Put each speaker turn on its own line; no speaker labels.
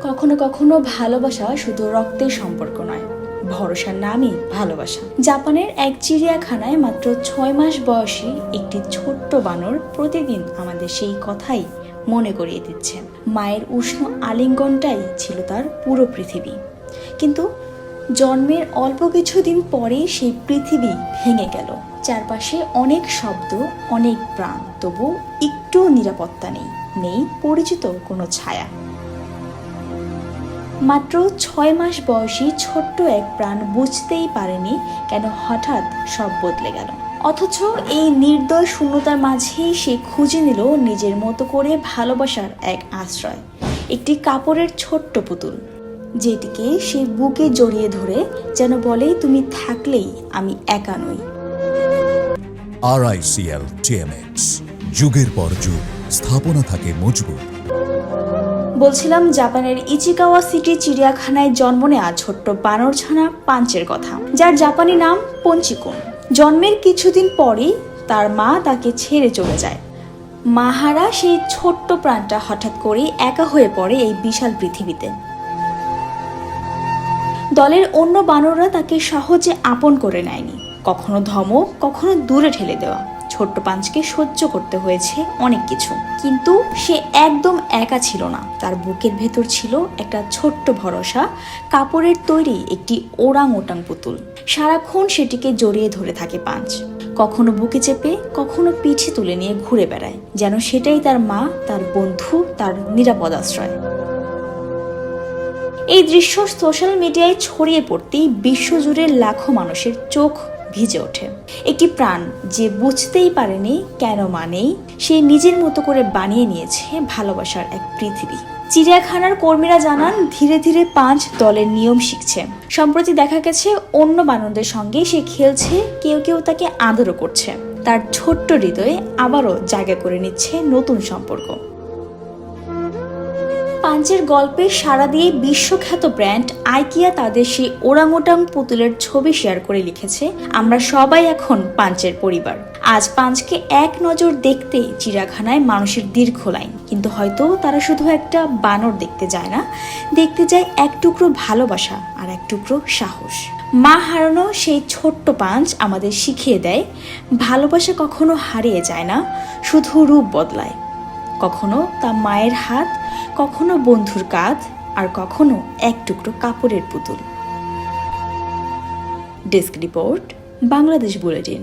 কখনো কখনো ভালোবাসা শুধু রক্তের সম্পর্ক নয়, ভরসার নামই ভালোবাসা। জাপানের এক চিড়িয়াখানায় মাত্র 6 মাস বয়সী একটি ছোট্ট বানর প্রতিদিন আমাদের সেই কথাই মনে করিয়ে দিচ্ছে। মায়ের উষ্ণ আলিঙ্গনটাই ছিল তার পুরো পৃথিবী। কিন্তু জন্মের অল্প কিছুদিন পরেই সেই পৃথিবী ভেঙে গেল। চারপাশে অনেক শব্দ, অনেক প্রাণ, তবু একটু নিরাপত্তা নেই পরিচিত কোনো ছায়া। মাত্র 6 মাস বয়সী ছোট্ট এক প্রাণ বুঝতেই পারেনি কেন হঠাৎ সব বদলে গেল। অথচ এই নির্দয় শূন্যতার মাঝেই সে খুঁজে নিল নিজের মতো করে ভালোবাসার এক আশ্রয়, একটি কাপড়ের ছোট্ট পুতুল, যেটিকে সে বুকে জড়িয়ে ধরে যেন বলে, তুমি থাকলেই আমি একা নই।
RICL TMX, যুগের পর যুগ স্থাপনা থাকে মজবুত।
বলছিলাম জাপানের ইচিকাওয়া সিটি চিড়িয়াখানায় জন্ম নেওয়া ছোট্ট বানরছানা পাঞ্চের কথা, যার জাপানি নাম পঞ্চিকুন। জন্মের কিছুদিন পরই তার মা তাকে ছেড়ে চলে যায়। মাহারা সেই ছোট্ট প্রাণটা হঠাৎ করেই একা হয়ে পড়ে এই বিশাল পৃথিবীতে। দলের অন্য বানররা তাকে সহজে আপন করে নেয়নি, কখনো ধমক, কখনো দূরে ঠেলে দেওয়া। ছোট্ট পাঞ্চকে সহ্য করতে হয়েছে অনেক কিছু, কিন্তু সে একদম একা ছিল না। তার বুকের ভেতর ছিল একটা ছোট্ট ভরসা, কাপড়ের তৈরি একটি ওরাং ওটাং পুতুল। সারাক্ষণ সেটিকে জড়িয়ে ধরে থাকে পাঞ্চ, কখনো বুকে চেপে, কখনো পিঠে তুলে নিয়ে ঘুরে বেড়ায়, যেন সেটাই তার মা, তার বন্ধু, তার নিরাপদ আশ্রয়। এই দৃশ্য সোশ্যাল মিডিয়ায় ছড়িয়ে পড়তেই বিশ্বজুড়ে লাখো মানুষের চোখ ভিজে ওঠে। একটি প্রাণ যে বুঝতেই পারেনি কেন মানেই, সে নিজের মতো করে বানিয়ে নিয়েছে ভালোবাসার এক পৃথিবী। চিড়িয়াখানার কর্মীরা জানান, ধীরে ধীরে পাঞ্চ দলের নিয়ম শিখছে। সম্প্রতি দেখা গেছে অন্য বানরদের সঙ্গে সে খেলছে, কেউ তাকে আদরও করছে। তার ছোট্ট হৃদয়ে আবারও জায়গা করে নিচ্ছে নতুন সম্পর্ক। পাঞ্চের গল্পে সাড়া দিয়ে বিশ্বখ্যাত ব্র্যান্ড আইকিয়া তাদের সেই ওরাংওটাং পুতুলের ছবি শেয়ার করে লিখেছে, আমরা সবাই এখন পাঞ্চের পরিবার। আজ পাঞ্চকে এক নজর দেখতে চিড়িয়াখানায় মানুষের দীর্ঘ লাইন, কিন্তু হয়তো তারা শুধু একটা বানর দেখতে যায় না, দেখতে যায় এক টুকরো ভালোবাসা আর এক টুকরো সাহস। মা হারানো সেই ছোট্ট পাঞ্চ আমাদের শিখিয়ে দেয়, ভালোবাসা কখনো হারিয়ে যায় না, শুধু রূপ বদলায়। কখনো তা মায়ের হাত, কখনো বন্ধুর কাঁধ, আর কখনো এক টুকরো কাপড়ের পুতুল। Desk report, Bangladesh bulletin.